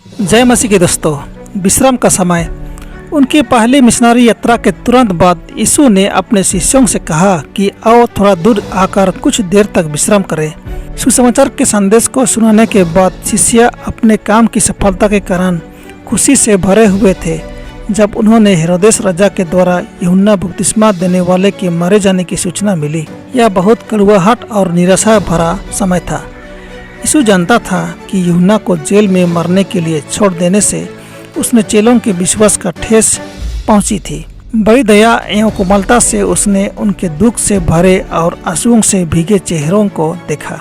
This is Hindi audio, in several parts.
जय मसीह के दोस्तों, विश्राम का समय। उनकी पहली मिशनरी यात्रा के तुरंत बाद यीशु ने अपने शिष्यों से कहा कि आओ थोड़ा दूर आकर कुछ देर तक विश्राम करें। सुसमाचार के संदेश को सुनाने के बाद शिष्य अपने काम की सफलता के कारण खुशी से भरे हुए थे। जब उन्होंने हेरोदेस राजा के द्वारा यूहन्ना बपतिस्मा देने वाले के मारे जाने की सूचना मिली, यह बहुत कड़वाहट और निराशा भरा समय था। यीशु जानता था कि यूहन्ना को जेल में मरने के लिए छोड़ देने से उसने चेलों के विश्वास का ठेस पहुंची थी। बड़ी दया एवं कोमलता से उसने उनके दुख से भरे और आंसुओं से भीगे चेहरों को देखा।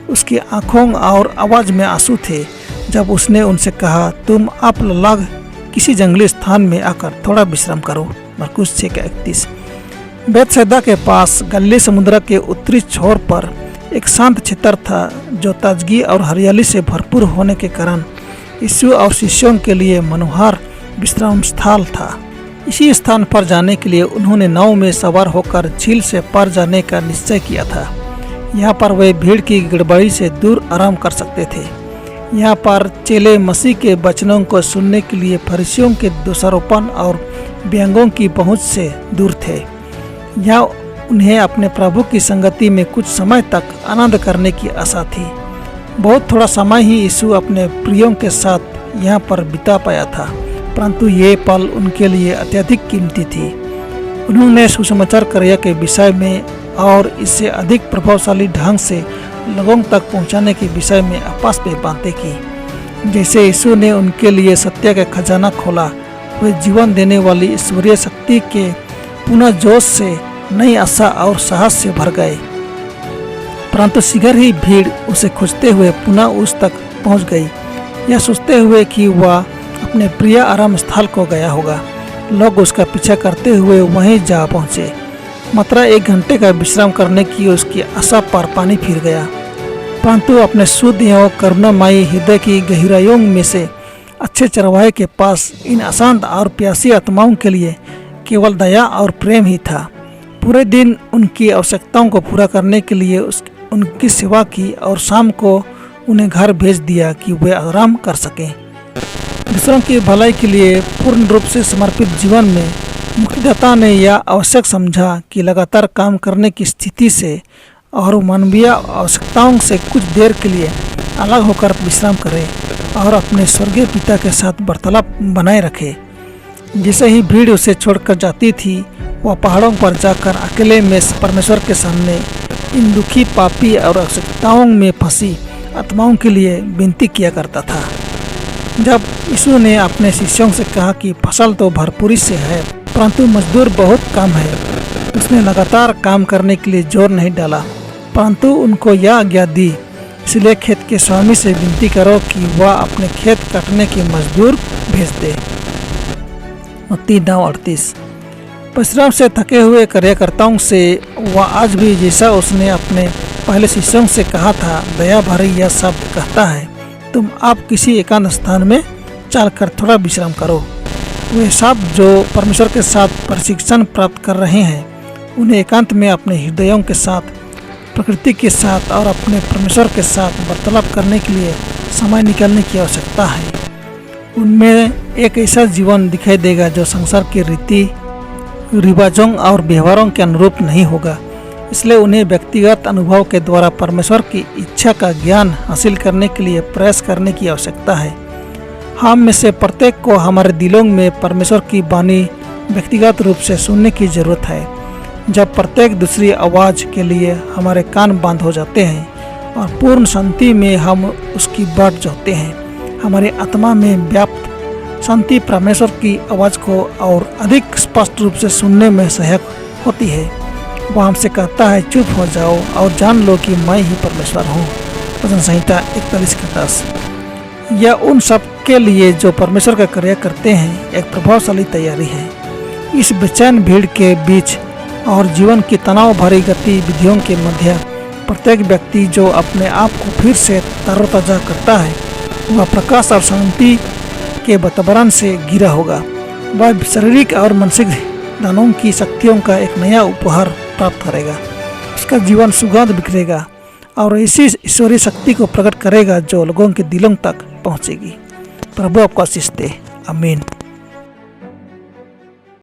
उसकी आंखों और आवाज़ में आंसू थे जब उसने उनसे कहा, तुम आप लग किसी जंगली स्थान में आकर थोड़ा विश्राम करो। मरकुस 6:31। बैतसैदा के पास गलीली समुद्र के उत्तरी छोर पर एक शांत क्षेत्र था जो ताजगी और हरियाली से भरपूर होने के कारण यीशु और शिष्यों के लिए मनोहर विश्राम स्थल था। इसी स्थान पर जाने के लिए उन्होंने नाव में सवार होकर झील से पार जाने का निश्चय किया था। यहाँ पर वे भीड़ की गड़बड़ी से दूर आराम कर सकते थे। यहाँ पर चेले मसीह के वचनों को सुनने के लिए फरीसियों के दोषारोपण और व्यंगों की पहुँच से दूर थे। यहाँ उन्हें अपने प्रभु की संगति में कुछ समय तक आनंद करने की आशा थी। बहुत थोड़ा समय ही यीशु अपने प्रियों के साथ यहाँ पर बिता पाया था, परंतु ये पल उनके लिए अत्यधिक कीमती थी। उन्होंने सुसमाचार कार्य के विषय में और इससे अधिक प्रभावशाली ढंग से लोगों तक पहुँचाने के विषय में आपस में बातें की। जैसे यीशु ने उनके लिए सत्य का खजाना खोला, वे जीवन देने वाली ईश्वरीय शक्ति के पुनः जोश से नई आशा और साहस से भर गए। परंतु शीघ्र ही भीड़ उसे खोजते हुए पुनः उस तक पहुंच गई, यह सोचते हुए कि वह अपने प्रिय आराम स्थल को गया होगा। लोग उसका पीछा करते हुए वहीं जा पहुंचे। मात्र 1 घंटे का विश्राम करने की उसकी आशा पर पानी फिर गया। परंतु अपने शुद्ध एवं करुणामयी हृदय की गहराइयों में से अच्छे चरवाहे के पास इन अशांत और प्यासी आत्माओं के लिए केवल दया और प्रेम ही था। पूरे दिन उनकी आवश्यकताओं को पूरा करने के लिए उनकी सेवा की और शाम को उन्हें घर भेज दिया कि वे आराम कर सकें। दूसरों की भलाई के लिए पूर्ण रूप से समर्पित जीवन में मुक्तिदाता ने यह आवश्यक समझा कि लगातार काम करने की स्थिति से और मानवीय आवश्यकताओं से कुछ देर के लिए अलग होकर विश्राम करें और अपने स्वर्गीय पिता के साथ वार्तालाप बनाए रखे। जैसे ही भीड़ उसे छोड़कर जाती थी, वह पहाड़ों पर जाकर अकेले में परमेश्वर के सामने इन दुखी, पापी और आवश्यकताओं में फंसी आत्माओं के लिए विनती किया करता था। जब यीशु ने अपने शिष्यों से कहा कि फसल तो भरपूरी से है, परंतु मजदूर बहुत कम है, उसने लगातार काम करने के लिए जोर नहीं डाला, परंतु उनको यह आज्ञा दी, इसलिए खेत के स्वामी से विनती करो कि वह अपने खेत काटने के मजदूर भेज दे। मत्ती 9:38। परिश्रम से थके हुए कार्यकर्ताओं से वह आज भी, जैसा उसने अपने पहले शिष्यों से कहा था, दया भरी यह शब्द कहता है, तुम आप किसी एकांत स्थान में चलकर थोड़ा विश्राम करो। वे सब जो परमेश्वर के साथ प्रशिक्षण प्राप्त कर रहे हैं, उन्हें एकांत में अपने हृदयों के साथ, प्रकृति के साथ और अपने परमेश्वर के साथ वार्तालाप करने के लिए समय निकालने की आवश्यकता है। उनमें एक ऐसा जीवन दिखाई देगा जो संसार के रीति रिवाजों और व्यवहारों के अनुरूप नहीं होगा। इसलिए उन्हें व्यक्तिगत अनुभव के द्वारा परमेश्वर की इच्छा का ज्ञान हासिल करने के लिए प्रयास करने की आवश्यकता है। हम में से प्रत्येक को हमारे दिलों में परमेश्वर की वाणी व्यक्तिगत रूप से सुनने की जरूरत है। जब प्रत्येक दूसरी आवाज़ के लिए हमारे कान बंद हो जाते हैं और पूर्ण शांति में हम उसकी बाट जोहते हैं, हमारी आत्मा में व्याप्त शांति परमेश्वर की आवाज़ को और अधिक स्पष्ट रूप से सुनने में सहायक होती है। वह हमसे कहता है, चुप हो जाओ और जान लो कि मैं ही परमेश्वर हूँ। भजन संहिता 41:10। यह उन सब के लिए जो परमेश्वर का कार्य करते हैं एक प्रभावशाली तैयारी है। इस बेचैन भीड़ के बीच और जीवन की तनाव भरी गतिविधियों के मध्य प्रत्येक व्यक्ति जो अपने आप को फिर से तरोताजा करता है, वह प्रकाश और शांति के वातावरण से घिरा होगा। वह शारीरिक और मानसिक दानों की शक्तियों का एक नया उपहार प्राप्त करेगा। उसका जीवन सुगंध बिखरेगा और ऐसी ईश्वरीय शक्ति को प्रकट करेगा जो लोगों के दिलों तक पहुंचेगी। प्रभु आपको आशीष दे। आमीन।